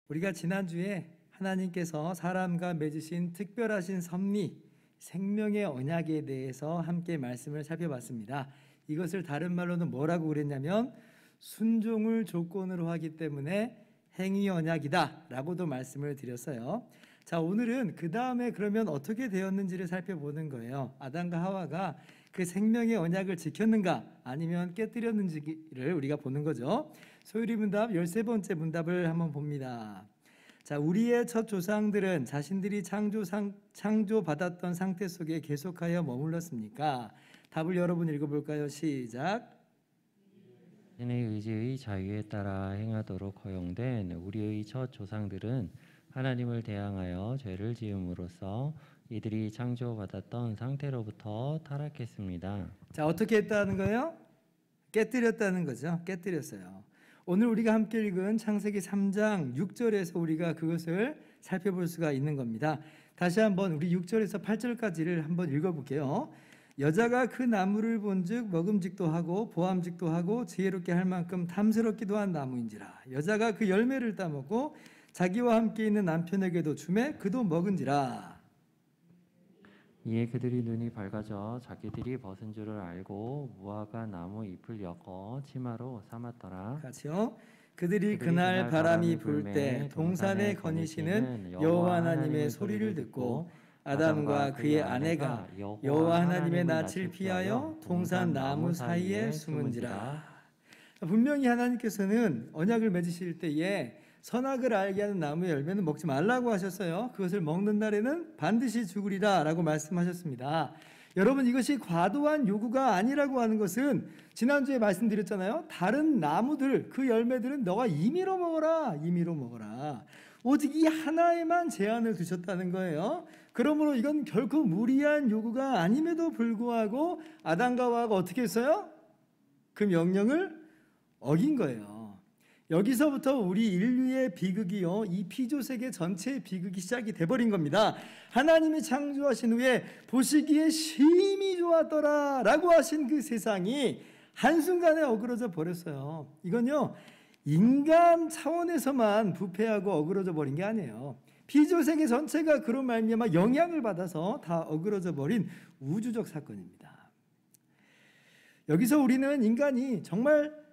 우리가 지난주에 하나님께서 사람과 맺으신 특별하신 섭리, 생명의 언약에 대해서 함께 말씀을 살펴봤습니다. 이것을 다른 말로는 뭐라고 그랬냐면 순종을 조건으로 하기 때문에 행위 언약이다 라고도 말씀을 드렸어요. 자, 오늘은 그 다음에 그러면 어떻게 되었는지를 살펴보는 거예요. 아담과 하와가 그 생명의 언약을 지켰는가 아니면 깨뜨렸는지를 우리가 보는 거죠. 소율이 문답 13번째 문답을 한번 봅니다. 자, 우리의 첫 조상들은 자신들이 창조받았던 상태 속에 계속하여 머물렀습니까? 답을 여러분 읽어볼까요? 시작. 자신의 의지의 자유에 따라 행하도록 허용된 우리의 첫 조상들은 하나님을 대항하여 죄를 지음으로써 이들이 창조받았던 상태로부터 타락했습니다. 자, 어떻게 했다는 거예요? 깨뜨렸다는 거죠. 깨뜨렸어요. 오늘 우리가 함께 읽은 창세기 3장 6절에서 우리가 그것을 살펴볼 수가 있는 겁니다. 다시 한번 우리 6절에서 8절까지를 한번 읽어볼게요. 여자가 그 나무를 본즉 먹음직도 하고 보암직도 하고 지혜롭게 할 만큼 탐스럽기도 한 나무인지라. 여자가 그 열매를 따먹고 자기와 함께 있는 남편에게도 주매 그도 먹은지라. 이에 그들이 눈이 밝아져 자기들이 벗은 줄을 알고 무화과 나무 잎을 엮어 치마로 삼았더라. 같이요. 그들이 그날 바람이 불 때 동산에 거니시는 여호와 하나님의 소리를 듣고 아담과 그의 아내가 여호와 하나님의 낯을 피하여 동산 나무 사이에 숨은지라. 분명히 하나님께서는 언약을 맺으실 때에 선악을 알게 하는 나무의 열매는 먹지 말라고 하셨어요. 그것을 먹는 날에는 반드시 죽으리라 라고 말씀하셨습니다. 여러분, 이것이 과도한 요구가 아니라고 하는 것은 지난주에 말씀드렸잖아요. 다른 나무들, 그 열매들은 너가 임의로 먹어라, 임의로 먹어라. 오직 이 하나에만 제한을 두셨다는 거예요. 그러므로 이건 결코 무리한 요구가 아님에도 불구하고 아담과 하와가 어떻게 했어요? 그 명령을 어긴 거예요. 여기서부터 우리 인류의 비극이요, 이 피조세계 전체의 비극이 시작이 돼버린 겁니다. 하나님이 창조하신 후에 보시기에 심히 좋았더라 라고 하신 그 세상이 한순간에 어그러져 버렸어요. 이건요, 인간 차원에서만 부패하고 어그러져 버린 게 아니에요. 피조세계 전체가 그로 말미암아 영향을 받아서 다 어그러져 버린 우주적 사건입니다. 여기서 우리는 인간이 정말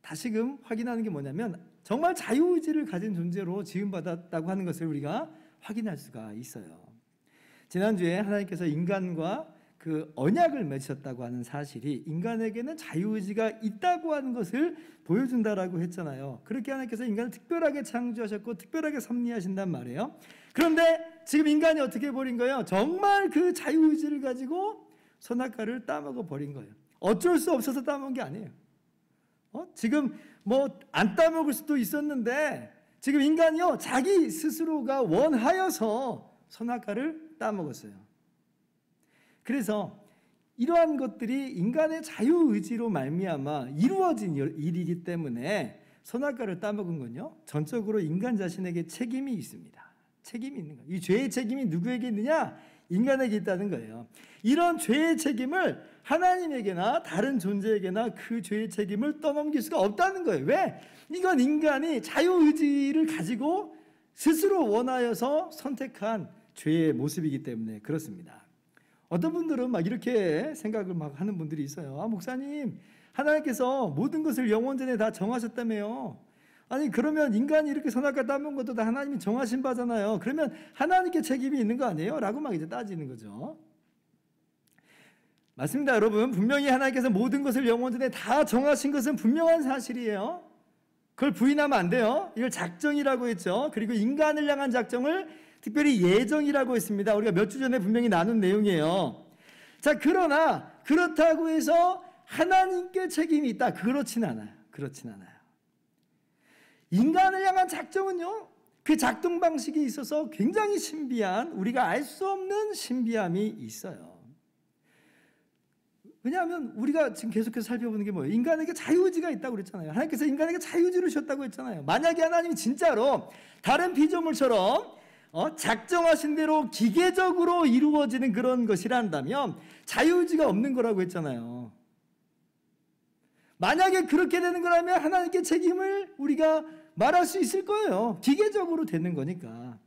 다시금 확인하는 게 뭐냐면 정말 자유의지를 가진 존재로 지음받았다고 하는 것을 우리가 확인할 수가 있어요. 지난주에 하나님께서 인간과 그 언약을 맺으셨다고 하는 사실이 인간에게는 자유의지가 있다고 하는 것을 보여준다라고 했잖아요. 그렇게 하나님께서 인간을 특별하게 창조하셨고 특별하게 섭리하신단 말이에요. 그런데 지금 인간이 어떻게 해버린 거예요? 정말 그 자유의지를 가지고 선악과를 따먹어 버린 거예요. 어쩔 수 없어서 따먹은 게 아니에요. 지금 뭐 안 따먹을 수도 있었는데 지금 인간이요, 자기 스스로가 원하여서 선악과를 따먹었어요. 그래서 이러한 것들이 인간의 자유의지로 말미암아 이루어진 일이기 때문에 선악과를 따먹은 건요, 전적으로 인간 자신에게 책임이 있습니다. 책임이 있는 거예요. 이 죄의 책임이 누구에게 있느냐? 인간에게 있다는 거예요. 이런 죄의 책임을 하나님에게나 다른 존재에게나 그 죄의 책임을 떠넘길 수가 없다는 거예요. 왜? 이건 인간이 자유의지를 가지고 스스로 원하여서 선택한 죄의 모습이기 때문에 그렇습니다. 어떤 분들은 막 이렇게 생각을 막 하는 분들이 있어요. 목사님, 하나님께서 모든 것을 영원전에 다 정하셨다며요. 아니, 그러면 인간이 이렇게 선악과 따먹은 것도 다 하나님이 정하신 바잖아요. 그러면 하나님께 책임이 있는 거 아니에요? 라고 막 이제 따지는 거죠. 맞습니다, 여러분. 분명히 하나님께서 모든 것을 영원전에 다 정하신 것은 분명한 사실이에요. 그걸 부인하면 안 돼요. 이걸 작정이라고 했죠. 그리고 인간을 향한 작정을 특별히 예정이라고 했습니다. 우리가 몇 주 전에 분명히 나눈 내용이에요. 자, 그러나 그렇다고 해서 하나님께 책임이 있다. 그렇진 않아요. 그렇진 않아요. 인간을 향한 작정은요, 그 작동 방식에 있어서 굉장히 신비한, 우리가 알 수 없는 신비함이 있어요. 왜냐하면 우리가 지금 계속해서 살펴보는 게 뭐예요? 인간에게 자유의지가 있다고 그랬잖아요. 하나님께서 인간에게 자유의지를 주셨다고 했잖아요. 만약에 하나님이 진짜로 다른 피조물처럼 작정하신 대로 기계적으로 이루어지는 그런 것이란다면 자유의지가 없는 거라고 했잖아요. 만약에 그렇게 되는 거라면 하나님께 책임을 우리가 말할 수 있을 거예요. 기계적으로 되는 거니까.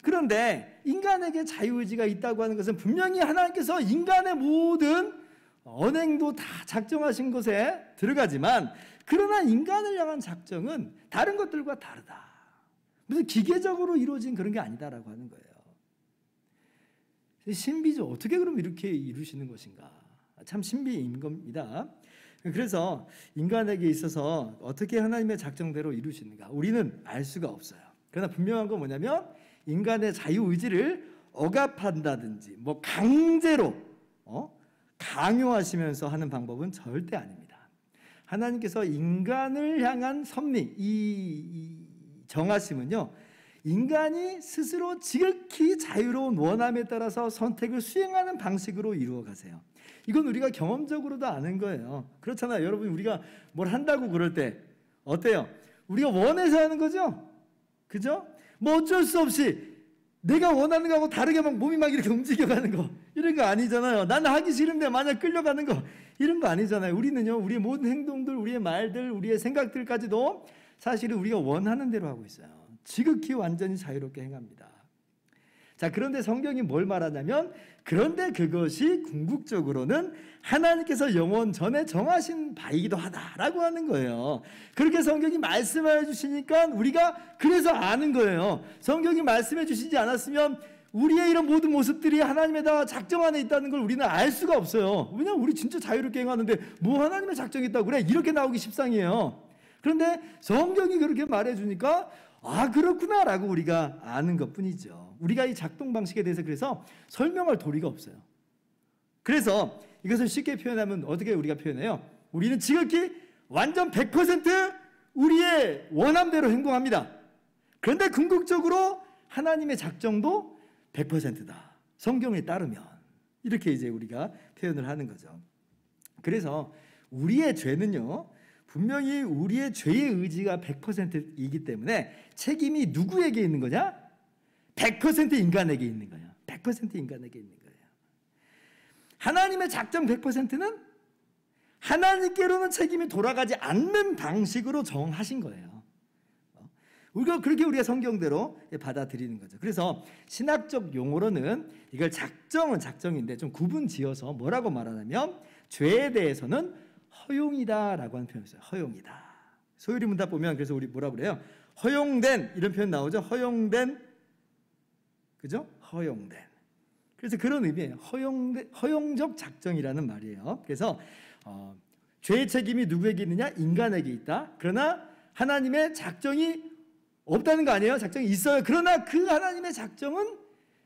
그런데 인간에게 자유의지가 있다고 하는 것은 분명히 하나님께서 인간의 모든 언행도 다 작정하신 것에 들어가지만, 그러나 인간을 향한 작정은 다른 것들과 다르다. 무슨 기계적으로 이루어진 그런 게 아니다라고 하는 거예요. 신비죠. 어떻게 그럼 이렇게 이루시는 것인가? 참 신비인 겁니다. 그래서 인간에게 있어서 어떻게 하나님의 작정대로 이루시는가 우리는 알 수가 없어요. 그러나 분명한 건 뭐냐면 인간의 자유의지를 억압한다든지 뭐 강제로 강요하시면서 하는 방법은 절대 아닙니다. 하나님께서 인간을 향한 섭리, 이 정하심은요, 인간이 스스로 지극히 자유로운 원함에 따라서 선택을 수행하는 방식으로 이루어 가세요. 이건 우리가 경험적으로도 아는 거예요. 그렇잖아요. 여러분, 우리가 뭘 한다고 그럴 때 어때요? 우리가 원해서 하는 거죠? 그죠? 뭐 어쩔 수 없이 내가 원하는 거하고 다르게 막 몸이 막 이렇게 움직여가는 거, 이런 거 아니잖아요. 나는 하기 싫은데 만약 끌려가는 거, 이런 거 아니잖아요. 우리는요, 우리의 모든 행동들, 우리의 말들, 우리의 생각들까지도 사실은 우리가 원하는 대로 하고 있어요. 지극히 완전히 자유롭게 행합니다. 자, 그런데 성경이 뭘 말하냐면, 그런데 그것이 궁극적으로는 하나님께서 영원 전에 정하신 바이기도 하다라고 하는 거예요. 그렇게 성경이 말씀해 주시니까 우리가 그래서 아는 거예요. 성경이 말씀해 주시지 않았으면 우리의 이런 모든 모습들이 하나님의 다 작정 안에 있다는 걸 우리는 알 수가 없어요. 왜냐하면 우리 진짜 자유롭게 행하는데 뭐 하나님의 작정이 있다고 그래? 이렇게 나오기 십상이에요. 그런데 성경이 그렇게 말해주니까 아, 그렇구나 라고 우리가 아는 것뿐이죠. 우리가 이 작동 방식에 대해서 그래서 설명할 도리가 없어요. 그래서 이것을 쉽게 표현하면 어떻게 우리가 표현해요? 우리는 지극히 완전 100% 우리의 원함대로 행동합니다. 그런데 궁극적으로 하나님의 작정도 100%다. 성경에 따르면. 이렇게 이제 우리가 표현을 하는 거죠. 그래서 우리의 죄는요, 분명히 우리의 죄의 의지가 100%이기 때문에 책임이 누구에게 있는 거냐? 100% 인간에게 있는 거야. 100% 인간에게 있는 거예요. 하나님의 작정 100%는 하나님께로는 책임이 돌아가지 않는 방식으로 정하신 거예요. 우리가 그렇게 우리가 성경대로 받아들이는 거죠. 그래서 신학적 용어로는 이걸 작정은 작정인데 좀 구분지어서 뭐라고 말하냐면 죄에 대해서는 허용이다라고 하는 표현이 있어요. 허용이다. 소유리 문답 보면 그래서 우리 뭐라 그래요? 허용된 이런 표현 나오죠. 허용된, 그죠? 허용된. 그래서 그런 의미예요. 허용적 작정이라는 말이에요. 그래서 죄의 책임이 누구에게 있느냐? 인간에게 있다. 그러나 하나님의 작정이 없다는 거 아니에요? 작정이 있어요. 그러나 그 하나님의 작정은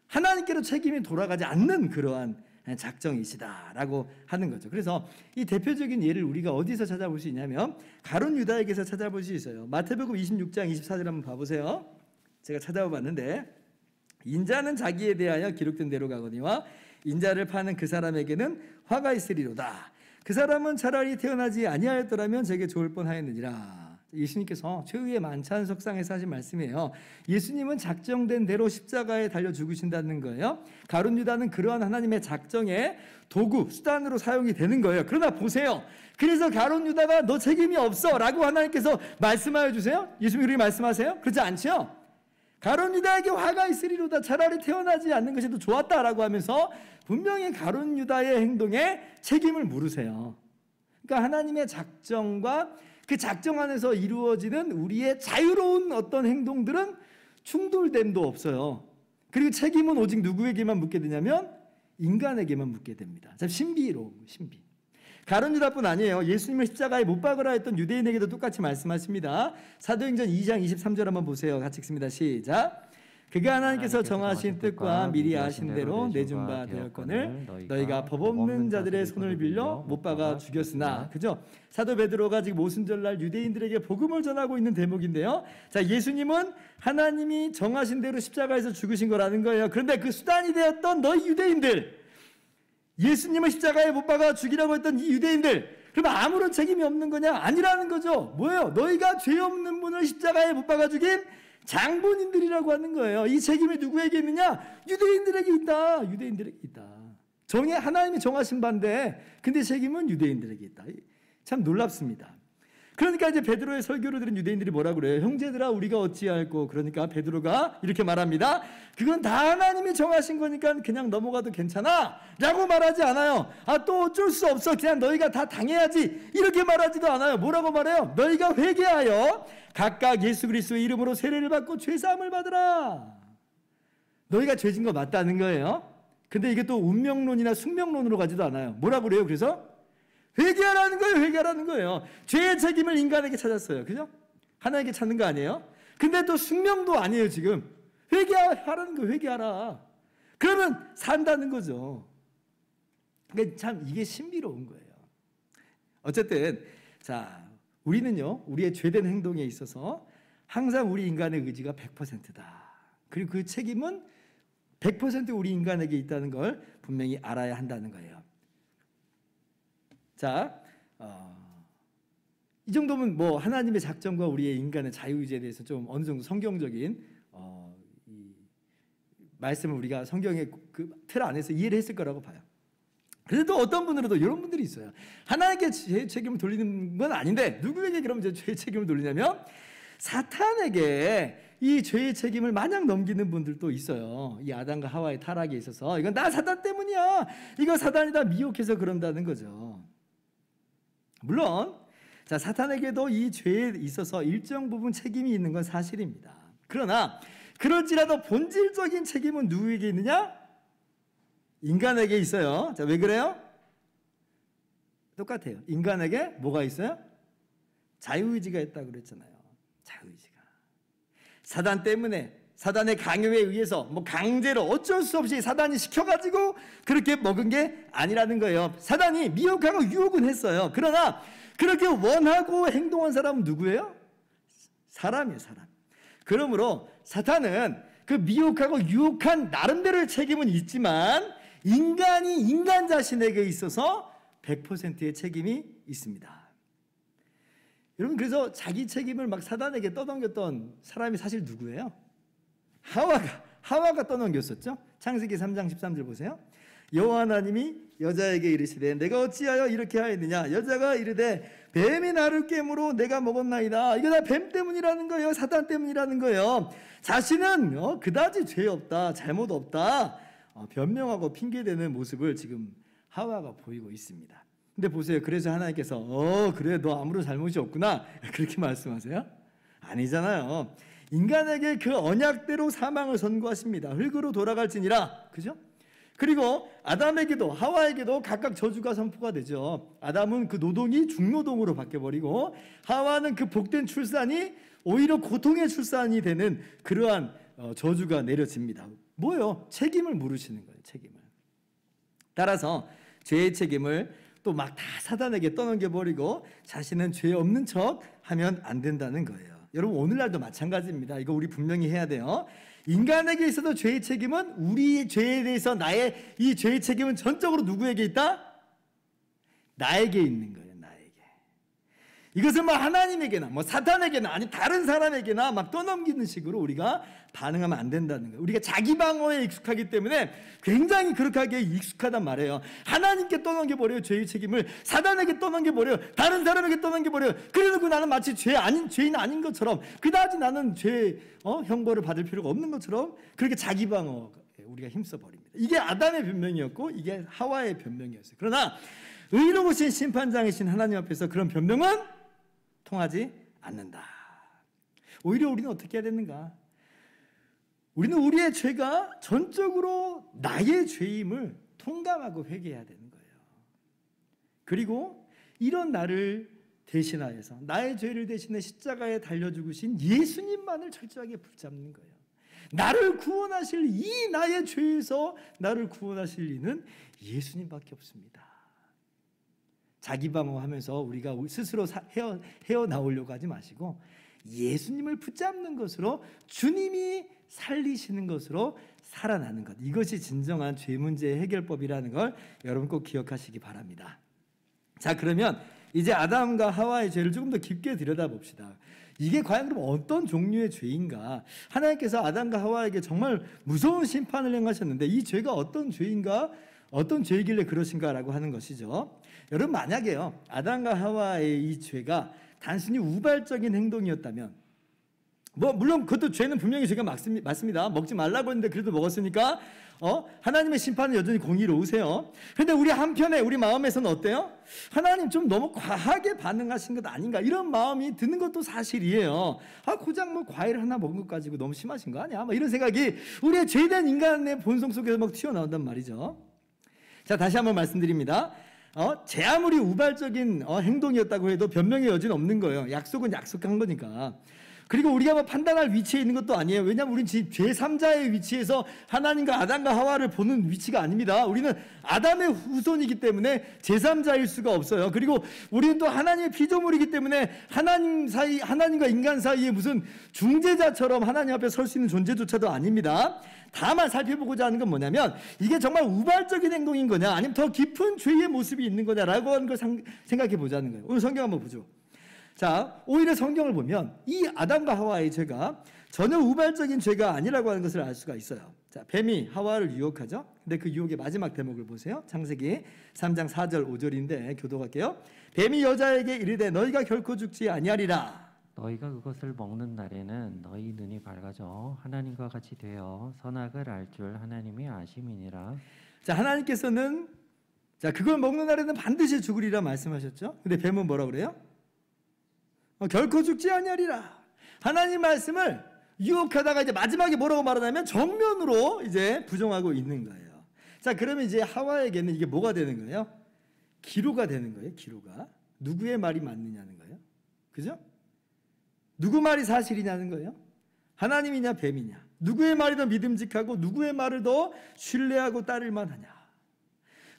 하나님께로 책임이 돌아가지 않는 그러한 작정이시다라고 하는 거죠. 그래서 이 대표적인 예를 우리가 어디서 찾아볼 수 있냐면 가룟 유다에게서 찾아볼 수 있어요. 마태복음 26장 24절 한번 봐보세요. 제가 찾아봤는데 인자는 자기에 대하여 기록된 대로 가거니와 인자를 파는 그 사람에게는 화가 있으리로다. 그 사람은 차라리 태어나지 아니하였더라면 제게 좋을 뻔하였느니라. 예수님께서 최후의 만찬 석상에서 하신 말씀이에요. 예수님은 작정된 대로 십자가에 달려 죽으신다는 거예요. 가룟 유다는 그러한 하나님의 작정의 도구, 수단으로 사용이 되는 거예요. 그러나 보세요. 그래서 가룟 유다가 너 책임이 없어 라고 하나님께서 말씀하여 주세요? 예수님이 그렇게 말씀하세요? 그렇지 않죠? 가룟 유다에게 화가 있으리로다. 차라리 태어나지 않는 것이 더 좋았다라고 하면서 분명히 가룟 유다의 행동에 책임을 물으세요. 그러니까 하나님의 작정과 그 작정 안에서 이루어지는 우리의 자유로운 어떤 행동들은 충돌됨도 없어요. 그리고 책임은 오직 누구에게만 묻게 되냐면 인간에게만 묻게 됩니다. 참 신비로운 신비. 가룟 유다뿐 아니에요. 예수님을 십자가에 못 박으라 했던 유대인에게도 똑같이 말씀하십니다. 사도행전 2장 23절 한번 보세요. 같이 읽습니다. 시작. 그가 하나님께서 정하신 뜻과 미리 아신 대로 내준 바 되었거늘 너희가 법 없는 자들의 손을 빌려 못 박아 죽였으나. 그죠? 사도 베드로가 지금 오순절날 유대인들에게 복음을 전하고 있는 대목인데요. 자, 예수님은 하나님이 정하신 대로 십자가에서 죽으신 거라는 거예요. 그런데 그 수단이 되었던 너희 유대인들, 예수님을 십자가에 못 박아 죽이라고 했던 이 유대인들, 그럼 아무런 책임이 없는 거냐? 아니라는 거죠. 뭐예요? 너희가 죄 없는 분을 십자가에 못 박아 죽인 장본인들이라고 하는 거예요. 이 책임이 누구에게 있느냐? 유대인들에게 있다. 유대인들에게 있다. 하나님이 정하신 바인데 근데 책임은 유대인들에게 있다. 참 놀랍습니다. 그러니까 이제 베드로의 설교를 들은 유대인들이 뭐라 그래요? 형제들아 우리가 어찌할꼬? 그러니까 베드로가 이렇게 말합니다. 그건 다 하나님이 정하신 거니까 그냥 넘어가도 괜찮아 라고 말하지 않아요. 또 어쩔 수 없어, 그냥 너희가 다 당해야지, 이렇게 말하지도 않아요. 뭐라고 말해요? 너희가 회개하여 각각 예수 그리스도의 이름으로 세례를 받고 죄사함을 받으라. 너희가 죄진 거 맞다는 거예요. 근데 이게 또 운명론이나 숙명론으로 가지도 않아요. 뭐라고 그래요? 그래서 회개하라는 거예요. 회개하라는 거예요. 죄의 책임을 인간에게 찾았어요. 그죠? 하나님께 찾는 거 아니에요? 근데 또 숙명도 아니에요. 지금 회개하라는 거, 회개하라. 그러면 산다는 거죠. 그러니까 참 이게 신비로운 거예요. 어쨌든 자, 우리는요, 우리의 죄된 행동에 있어서 항상 우리 인간의 의지가 100%다. 그리고 그 책임은 100% 우리 인간에게 있다는 걸 분명히 알아야 한다는 거예요. 자, 이 정도면 뭐 하나님의 작정과 우리의 인간의 자유의지에 대해서 좀 어느 정도 성경적인 이 말씀을 우리가 성경의 그 틀 안에서 이해를 했을 거라고 봐요. 그래도 어떤 분으로도 이런 분들이 있어요. 하나님께 죄의 책임을 돌리는 건 아닌데 누구에게 그럼 이제 죄의 책임을 돌리냐면 사탄에게 이 죄의 책임을 마냥 넘기는 분들도 있어요. 이 아담과 하와의 타락에 있어서 이건 나 사탄 때문이야, 이거 사단이 다 미혹해서 그런다는 거죠. 물론 자, 사탄에게도 이 죄에 있어서 일정 부분 책임이 있는 건 사실입니다. 그러나 그럴지라도 본질적인 책임은 누구에게 있느냐? 인간에게 있어요. 자, 왜 그래요? 똑같아요. 인간에게 뭐가 있어요? 자유의지가 있다고 그랬잖아요. 자유의지가. 사단 때문에, 사단의 강요에 의해서 뭐 강제로 어쩔 수 없이 사단이 시켜가지고 그렇게 먹은 게 아니라는 거예요. 사단이 미혹하고 유혹은 했어요. 그러나 그렇게 원하고 행동한 사람은 누구예요? 사람이에요, 사람. 그러므로 사탄은 그 미혹하고 유혹한 나름대로의 책임은 있지만 인간이 인간 자신에게 있어서 100%의 책임이 있습니다. 여러분, 그래서 자기 책임을 막 사단에게 떠넘겼던 사람이 사실 누구예요? 하와가 떠넘겼었죠. 창세기 3장 13절 보세요. 여호와 하나님이 여자에게 이르시되 내가 어찌하여 이렇게 하였느냐? 여자가 이르되 뱀이 나를 깨므로 내가 먹었나이다. 이거 다 뱀 때문이라는 거예요. 사단 때문이라는 거예요. 자신은 그다지 죄 없다, 잘못 없다, 변명하고 핑계대는 모습을 지금 하와가 보이고 있습니다. 근데 보세요. 그래서 하나님께서 그래 너 아무런 잘못이 없구나 그렇게 말씀하세요? 아니잖아요. 인간에게 그 언약대로 사망을 선고하십니다. 흙으로 돌아갈지니라. 그죠? 그리고 아담에게도 하와에게도 각각 저주가 선포가 되죠. 아담은 그 노동이 중노동으로 바뀌어버리고 하와는 그 복된 출산이 오히려 고통의 출산이 되는 그러한 저주가 내려집니다. 뭐예요? 책임을 물으시는 거예요. 책임을. 따라서 죄의 책임을 또 막 다 사단에게 떠넘겨버리고 자신은 죄 없는 척 하면 안 된다는 거예요. 여러분, 오늘날도 마찬가지입니다. 이거 우리 분명히 해야 돼요. 인간에게 있어도 죄의 책임은, 우리 죄에 대해서 나의 이 죄의 책임은 전적으로 누구에게 있다? 나에게 있는 거예요. 나에게. 이것을 뭐 하나님에게나 뭐 사탄에게나 아니 다른 사람에게나 막 떠넘기는 식으로 우리가 반응하면 안 된다는 거예요. 우리가 자기 방어에 익숙하기 때문에 굉장히 그렇게 하기에 익숙하단 말이에요. 하나님께 떠넘겨버려요. 죄의 책임을. 사단에게 떠넘겨버려요. 다른 사람에게 떠넘겨버려요. 그래놓고 나는 마치 죄인 아닌 것처럼, 그다지 나는 형벌을 받을 필요가 없는 것처럼 그렇게 자기 방어 우리가 힘써버립니다. 이게 아담의 변명이었고 이게 하와의 변명이었어요. 그러나 의로우신 심판장이신 하나님 앞에서 그런 변명은 통하지 않는다. 오히려 우리는 어떻게 해야 되는가? 우리는 우리의 죄가 전적으로 나의 죄임을 통감하고 회개해야 되는 거예요. 그리고 이런 나를 대신하여서 나의 죄를 대신해 십자가에 달려 죽으신 예수님만을 철저하게 붙잡는 거예요. 나를 구원하실, 이 나의 죄에서 나를 구원하실 이는 예수님밖에 없습니다. 자기 방어하면서 우리가 스스로 헤어나오려고 하지 마시고 예수님을 붙잡는 것으로, 주님이 살리시는 것으로 살아나는 것, 이것이 진정한 죄 문제의 해결법이라는 걸 여러분 꼭 기억하시기 바랍니다. 자, 그러면 이제 아담과 하와의 죄를 조금 더 깊게 들여다봅시다. 이게 과연 그럼 어떤 종류의 죄인가? 하나님께서 아담과 하와에게 정말 무서운 심판을 행하셨는데 이 죄가 어떤 죄인가? 어떤 죄이길래 그러신가라고 하는 것이죠. 여러분, 만약에요 아담과 하와의 이 죄가 단순히 우발적인 행동이었다면, 물론 그것도 죄는 분명히 죄가 맞습니다. 먹지 말라고 했는데 그래도 먹었으니까 하나님의 심판은 여전히 공의로우세요. 그런데 우리 한편에 우리 마음에서는 어때요? 하나님 좀 너무 과하게 반응하신 것 아닌가, 이런 마음이 드는 것도 사실이에요. 고작 과일 하나 먹은 것 가지고 너무 심하신 거 아니야? 이런 생각이 우리의 죄된 인간의 본성 속에서 튀어나온단 말이죠. 자, 다시 한번 말씀드립니다. 제 아무리 우발적인 행동이었다고 해도 변명의 여지는 없는 거예요. 약속은 약속한 거니까. 그리고 우리가 판단할 위치에 있는 것도 아니에요. 왜냐하면 우리는 제3자의 위치에서 하나님과 아담과 하와를 보는 위치가 아닙니다. 우리는 아담의 후손이기 때문에 제3자일 수가 없어요. 그리고 우리는 또 하나님의 피조물이기 때문에 하나님과 인간 사이에 무슨 중재자처럼 하나님 앞에 설 수 있는 존재조차도 아닙니다. 다만 살펴보고자 하는 건 뭐냐면, 이게 정말 우발적인 행동인 거냐, 아니면 더 깊은 죄의 모습이 있는 거냐라고 하는 걸 생각해 보자는 거예요. 오늘 성경 한번 보죠. 자, 오히려 성경을 보면 이 아담과 하와의 죄가 전혀 우발적인 죄가 아니라고 하는 것을 알 수가 있어요. 자, 뱀이 하와를 유혹하죠. 근데 그 유혹의 마지막 대목을 보세요. 창세기 3장 4절 5절인데 교독할게요. 뱀이 여자에게 이르되 너희가 결코 죽지 아니하리라. 너희가 그것을 먹는 날에는 너희 눈이 밝아져 하나님과 같이 되어 선악을 알 줄 하나님이 아심이니라. 자, 하나님께서는 그걸 먹는 날에는 반드시 죽으리라 말씀하셨죠. 근데 뱀은 뭐라 그래요? 결코 죽지 아니하리라. 하나님 말씀을 유혹하다가 이제 마지막에 뭐라고 말하냐면 정면으로 이제 부정하고 있는 거예요. 자, 그러면 이제 하와에게는 이게 뭐가 되는 거예요? 기로가 되는 거예요. 기로가. 누구의 말이 맞느냐는 거예요. 그죠? 누구 말이 사실이냐는 거예요. 하나님이냐 뱀이냐. 누구의 말이 더 믿음직하고 누구의 말을 더 신뢰하고 따를 만하냐.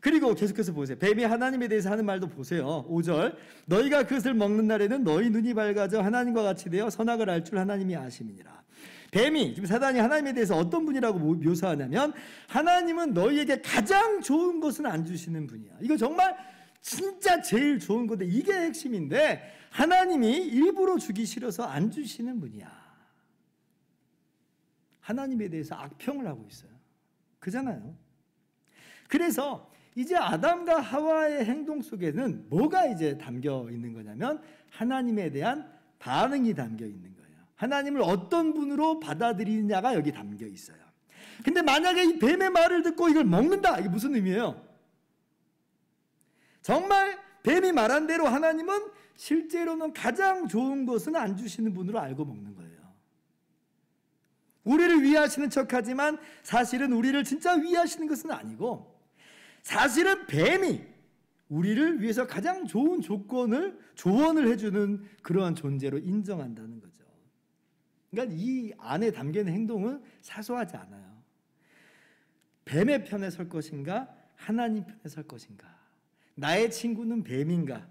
그리고 계속해서 보세요. 뱀이 하나님에 대해서 하는 말도 보세요. 5절. 너희가 그것을 먹는 날에는 너희 눈이 밝아져 하나님과 같이 되어 선악을 알 줄 하나님이 아심이니라. 뱀이, 지금 사단이 하나님에 대해서 어떤 분이라고 묘사하냐면, 하나님은 너희에게 가장 좋은 것은 안 주시는 분이야. 이거 정말 진짜 제일 좋은 건데 이게 핵심인데 하나님이 일부러 주기 싫어서 안 주시는 분이야. 하나님에 대해서 악평을 하고 있어요. 그잖아요. 그래서 이제 아담과 하와의 행동 속에는 뭐가 이제 담겨 있는 거냐면 하나님에 대한 반응이 담겨 있는 거예요. 하나님을 어떤 분으로 받아들이느냐가 여기 담겨 있어요. 근데 만약에 이 뱀의 말을 듣고 이걸 먹는다, 이게 무슨 의미예요? 정말 뱀이 말한 대로 하나님은 실제로는 가장 좋은 것은 안 주시는 분으로 알고 먹는 거예요. 우리를 위하시는 척하지만 사실은 우리를 진짜 위하시는 것은 아니고, 사실은 뱀이 우리를 위해서 가장 좋은 조언을 해주는 그러한 존재로 인정한다는 거죠. 그러니까 이 안에 담겨있는 행동은 사소하지 않아요. 뱀의 편에 설 것인가, 하나님 편에 설 것인가, 나의 친구는 뱀인가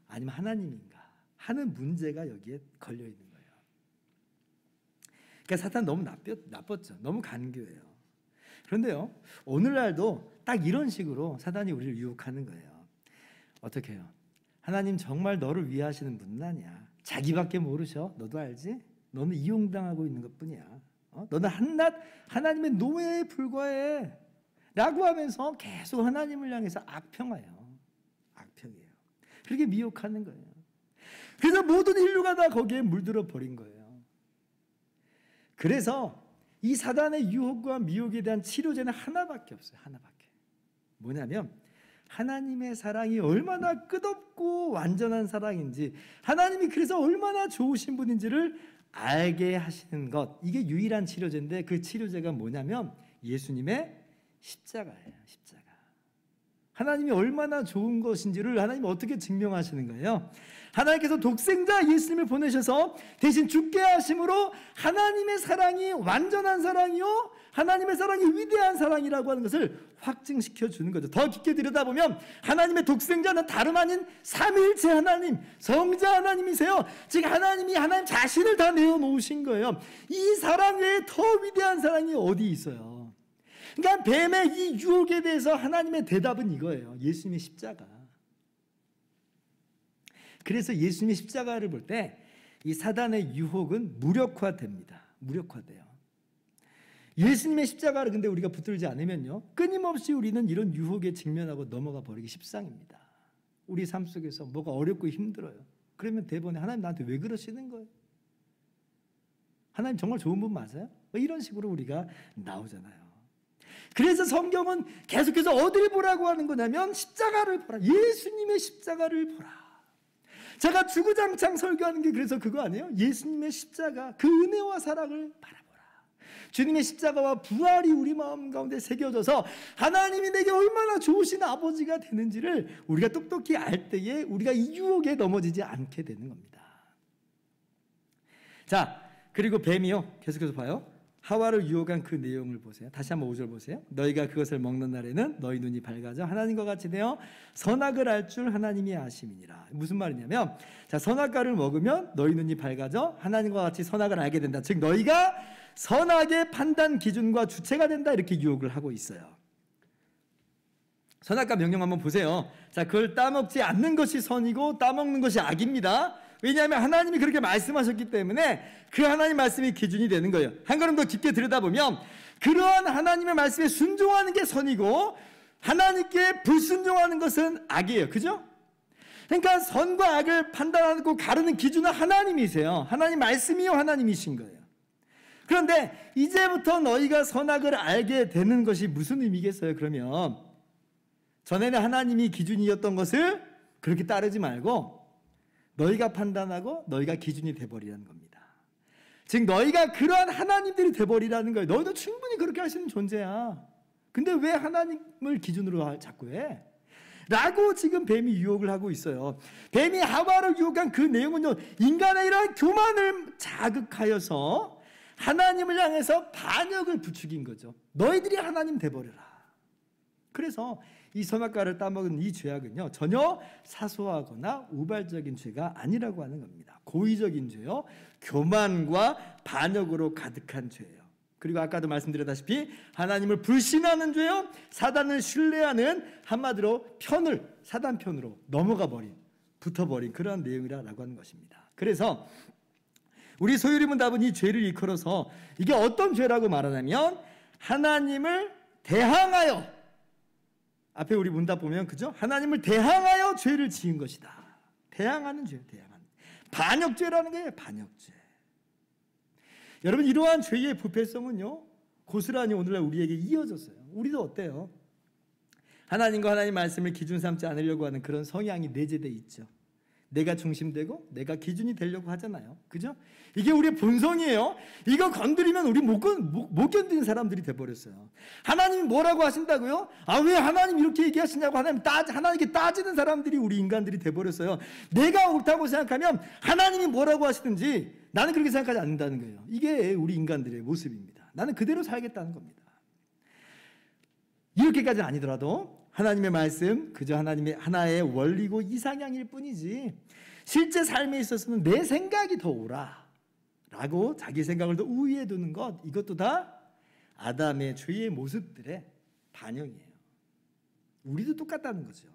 아니면 하나님인가 하는 문제가 여기에 걸려있는 거예요. 그러니까 사탄 너무 나빴죠. 너무 간교해요. 그런데요, 오늘날도 딱 이런 식으로 사단이 우리를 유혹하는 거예요. 어떻게 해요? 하나님 정말 너를 위하시는 분은 아니야. 자기밖에 모르셔. 너도 알지? 너는 이용당하고 있는 것뿐이야. 너는 한낱 하나님의 노예에 불과해 라고 하면서 계속 하나님을 향해서 악평해요. 악평이에요. 그렇게 미혹하는 거예요. 그래서 모든 인류가 다 거기에 물들어 버린 거예요. 그래서 이 사단의 유혹과 미혹에 대한 치료제는 하나밖에 없어요. 하나밖에. 뭐냐면 하나님의 사랑이 얼마나 끝없고 완전한 사랑인지, 하나님이 그래서 얼마나 좋으신 분인지를 알게 하시는 것, 이게 유일한 치료제인데, 그 치료제가 뭐냐면 예수님의 십자가예요. 십자가. 하나님이 얼마나 좋은 것인지를 하나님이 어떻게 증명하시는 거예요? 하나님께서 독생자 예수님을 보내셔서 대신 죽게 하심으로 하나님의 사랑이 완전한 사랑이요, 하나님의 사랑이 위대한 사랑이라고 하는 것을 확증시켜 주는 거죠. 더 깊게 들여다보면 하나님의 독생자는 다름 아닌 삼위일체 하나님, 성자 하나님이세요. 즉 하나님이 하나님 자신을 다 내어놓으신 거예요. 이 사랑 외에 더 위대한 사랑이 어디 있어요? 그러니까 뱀의 이 유혹에 대해서 하나님의 대답은 이거예요. 예수님의 십자가. 그래서 예수님의 십자가를 볼 때 이 사단의 유혹은 무력화됩니다. 무력화돼요. 예수님의 십자가를 근데 우리가 붙들지 않으면요, 끊임없이 우리는 이런 유혹에 직면하고 넘어가 버리기 십상입니다. 우리 삶 속에서 뭐가 어렵고 힘들어요. 그러면 대번에 하나님 나한테 왜 그러시는 거예요? 하나님 정말 좋은 분 맞아요? 뭐 이런 식으로 우리가 나오잖아요. 그래서 성경은 계속해서 어디를 보라고 하는 거냐면 십자가를 보라. 예수님의 십자가를 보라. 제가 주구장창 설교하는 게 그래서 그거 아니에요? 예수님의 십자가, 그 은혜와 사랑을 바라보라. 주님의 십자가와 부활이 우리 마음 가운데 새겨져서 하나님이 내게 얼마나 좋으신 아버지가 되는지를 우리가 똑똑히 알 때에 우리가 이 유혹에 넘어지지 않게 되는 겁니다. 자, 그리고 뱀이요, 계속해서 봐요. 하와를 유혹한 그 내용을 보세요. 다시 한번 5절 보세요. 너희가 그것을 먹는 날에는 너희 눈이 밝아져 하나님과 같이 되어 선악을 알 줄 하나님이 아심이니라. 무슨 말이냐면, 자, 선악과를 먹으면 너희 눈이 밝아져 하나님과 같이 선악을 알게 된다. 즉 너희가 선악의 판단 기준과 주체가 된다, 이렇게 유혹을 하고 있어요. 선악과 명령 한번 보세요. 자, 그걸 따먹지 않는 것이 선이고 따먹는 것이 악입니다. 왜냐하면 하나님이 그렇게 말씀하셨기 때문에 그 하나님 말씀이 기준이 되는 거예요. 한 걸음 더 깊게 들여다보면 그러한 하나님의 말씀에 순종하는 게 선이고 하나님께 불순종하는 것은 악이에요. 그죠? 그러니까 선과 악을 판단하고 가르는 기준은 하나님이세요. 하나님 말씀이요, 하나님이신 거예요. 그런데 이제부터 너희가 선악을 알게 되는 것이 무슨 의미겠어요? 그러면 전에는 하나님이 기준이었던 것을 그렇게 따르지 말고 너희가 판단하고 너희가 기준이 돼버리라는 겁니다. 즉 너희가 그러한 하나님들이 돼버리라는 거예요. 너희도 충분히 그렇게 할 수 있는 존재야. 근데 왜 하나님을 기준으로 자꾸 해? 라고 지금 뱀이 유혹을 하고 있어요. 뱀이 하와를 유혹한 그 내용은요, 인간의 이러한 교만을 자극하여서 하나님을 향해서 반역을 부추긴 거죠. 너희들이 하나님 돼버려라. 그래서 이 선악과를 따먹은 이 죄악은요, 전혀 사소하거나 우발적인 죄가 아니라고 하는 겁니다. 고의적인 죄요, 교만과 반역으로 가득한 죄예요. 그리고 아까도 말씀드렸다시피 하나님을 불신하는 죄요, 사단을 신뢰하는, 한마디로 사단 편으로 넘어가 버린, 붙어버린 그런 내용이라고 하는 것입니다. 그래서 우리 소유리 문답은 이 죄를 일컬어서 이게 어떤 죄라고 말하냐면 하나님을 대항하여, 앞에 우리 문답 보면 그죠? 하나님을 대항하여 죄를 지은 것이다. 대항하는 죄, 대항하는. 반역죄라는 거예요, 반역죄. 여러분, 이러한 죄의 부패성은요, 고스란히 오늘날 우리에게 이어졌어요. 우리도 어때요? 하나님과 하나님 말씀을 기준 삼지 않으려고 하는 그런 성향이 내재되어 있죠. 내가 중심되고 내가 기준이 되려고 하잖아요. 그죠? 이게 우리의 본성이에요. 이거 건드리면 우리 못 견디는 사람들이 돼버렸어요. 하나님이 뭐라고 하신다고요? 아, 왜 하나님 이렇게 얘기하시냐고 하나님께 따지는 사람들이 우리 인간들이 돼버렸어요. 내가 옳다고 생각하면 하나님이 뭐라고 하시든지 나는 그렇게 생각하지 않는다는 거예요. 이게 우리 인간들의 모습입니다. 나는 그대로 살겠다는 겁니다. 이렇게까지는 아니더라도 하나님의 말씀 그저 하나님의 하나의 원리고 이상향일 뿐이지 실제 삶에 있어서는 내 생각이 더 옳아 라고 자기 생각을 더 우위에 두는 것, 이것도 다 아담의 죄의 모습들의 반영이에요. 우리도 똑같다는 거죠.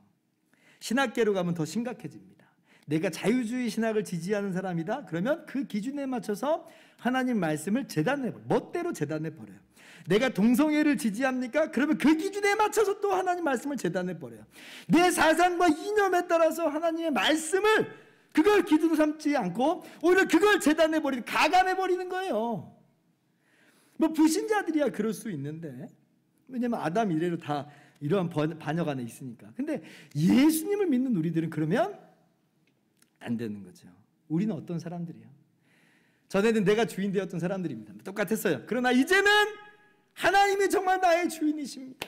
신학계로 가면 더 심각해집니다. 내가 자유주의 신학을 지지하는 사람이다 그러면 그 기준에 맞춰서 하나님 말씀을 재단해버려요. 멋대로 재단해버려요. 내가 동성애를 지지합니까? 그러면 그 기준에 맞춰서 또 하나님 말씀을 재단해버려요. 내 사상과 이념에 따라서 하나님의 말씀을 그걸 기준으로 삼지 않고 오히려 그걸 재단해버리는, 가감해버리는 거예요. 뭐 불신자들이야 그럴 수 있는데, 왜냐면 아담 이래로 다 이러한 반역 안에 있으니까. 근데 예수님을 믿는 우리들은 그러면 안 되는 거죠. 우리는 어떤 사람들이에요? 전에는 내가 주인 되었던 사람들입니다. 똑같았어요. 그러나 이제는 하나님이 정말 나의 주인이십니다.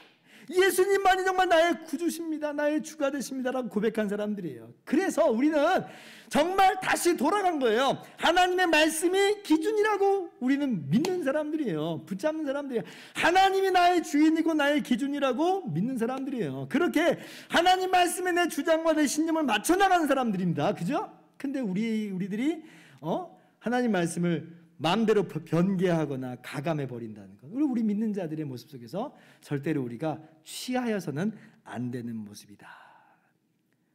예수님만이 정말 나의 구주십니다. 나의 주가 되십니다. 라고 고백한 사람들이에요. 그래서 우리는 정말 다시 돌아간 거예요. 하나님의 말씀이 기준이라고 우리는 믿는 사람들이에요. 붙잡는 사람들이에요. 하나님이 나의 주인이고 나의 기준이라고 믿는 사람들이에요. 그렇게 하나님 말씀에 내 주장과 내 신념을 맞춰 나가는 사람들입니다. 그죠? 근데 우리들이 하나님 말씀을 마음대로 변개하거나 가감해 버린다는 것, 우리 믿는 자들의 모습 속에서 절대로 우리가 취하여서는 안 되는 모습이다.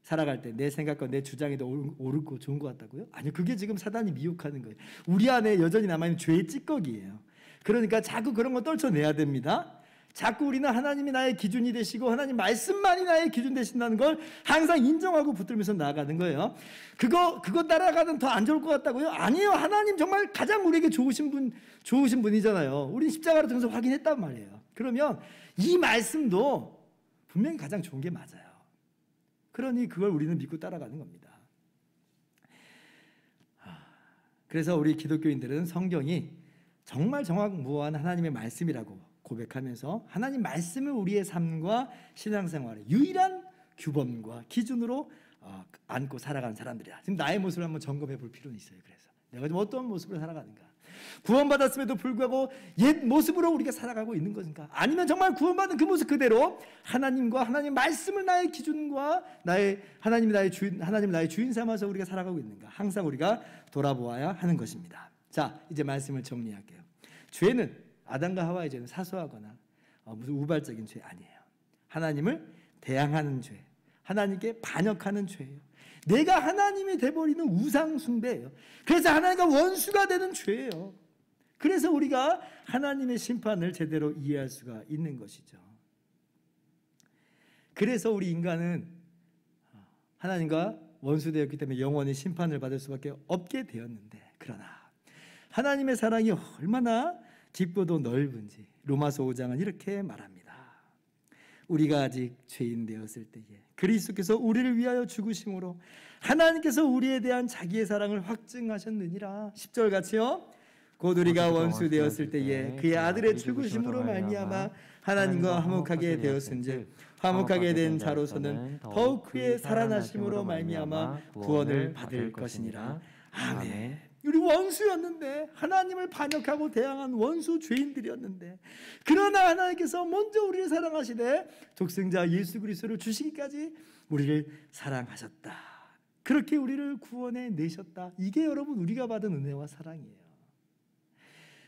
살아갈 때 내 생각과 내 주장이 더 옳고 좋은 것 같다고요? 아니요, 그게 지금 사단이 미혹하는 거예요. 우리 안에 여전히 남아있는 죄의 찌꺼기예요. 그러니까 자꾸 그런 거 떨쳐내야 됩니다. 자꾸 우리는 하나님이 나의 기준이 되시고 하나님 말씀만이 나의 기준 되신다는 걸 항상 인정하고 붙들면서 나아가는 거예요. 그거 따라가는 더 안 좋을 것 같다고요? 아니에요. 하나님 정말 가장 우리에게 좋으신 분이잖아요. 우린 십자가를 통해서 확인했단 말이에요. 그러면 이 말씀도 분명히 가장 좋은 게 맞아요. 그러니 그걸 우리는 믿고 따라가는 겁니다. 그래서 우리 기독교인들은 성경이 정말 정확무한 하나님의 말씀이라고 고백하면서 하나님 말씀을 우리의 삶과 신앙생활의 유일한 규범과 기준으로 안고 살아가는 사람들이야. 지금 나의 모습을 한번 점검해 볼 필요는 있어요. 그래서 내가 지금 어떤 모습으로 살아가는가? 구원받았음에도 불구하고 옛 모습으로 우리가 살아가고 있는 것인가? 아니면 정말 구원받은 그 모습 그대로 하나님과 하나님 말씀을 나의 기준과 하나님 나의 주인 삼아서 우리가 살아가고 있는가? 항상 우리가 돌아보아야 하는 것입니다. 자, 이제 말씀을 정리할게요. 죄는 아담과 하와의 죄는 사소하거나 무슨 우발적인 죄 아니에요. 하나님을 대항하는 죄, 하나님께 반역하는 죄예요. 내가 하나님이 돼버리는 우상 숭배예요. 그래서 하나님과 원수가 되는 죄예요. 그래서 우리가 하나님의 심판을 제대로 이해할 수가 있는 것이죠. 그래서 우리 인간은 하나님과 원수되었기 때문에 영원히 심판을 받을 수밖에 없게 되었는데, 그러나 하나님의 사랑이 얼마나 깊고도 넓은지 로마서 5장은 이렇게 말합니다. 우리가 아직 죄인 되었을 때에 그리스도께서 우리를 위하여 죽으심으로 하나님께서 우리에 대한 자기의 사랑을 확증하셨느니라. 10절 같이요. 곧 우리가 원수 되었을 때에 그의 아들의 죽으심으로 말미암아 하나님과 화목하게 되었은즉 화목하게 된 자로서는 더욱 그의 살아나심으로 말미암아 구원을 받을 것이니라. 아멘. 우리 원수였는데, 하나님을 반역하고 대항한 원수 죄인들이었는데, 그러나 하나님께서 먼저 우리를 사랑하시되 독생자 예수 그리스도를 주시기까지 우리를 사랑하셨다. 그렇게 우리를 구원해 내셨다. 이게 여러분 우리가 받은 은혜와 사랑이에요.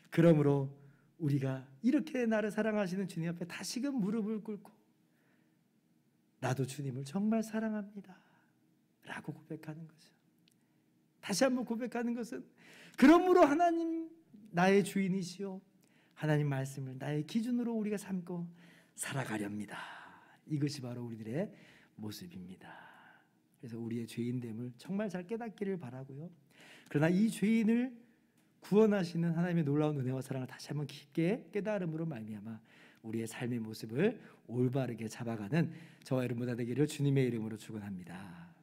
그러므로 우리가 이렇게 나를 사랑하시는 주님 앞에 다시금 무릎을 꿇고 나도 주님을 정말 사랑합니다 라고 고백하는 거죠. 다시 한번 고백하는 것은, 그러므로 하나님 나의 주인이시오, 하나님 말씀을 나의 기준으로 우리가 삼고 살아가렵니다. 이것이 바로 우리들의 모습입니다. 그래서 우리의 죄인됨을 정말 잘 깨닫기를 바라고요. 그러나 이 죄인을 구원하시는 하나님의 놀라운 은혜와 사랑을 다시 한번 깊게 깨달음으로 말미암아 우리의 삶의 모습을 올바르게 잡아가는 저와 여러분 모두 되기를 주님의 이름으로 축원합니다.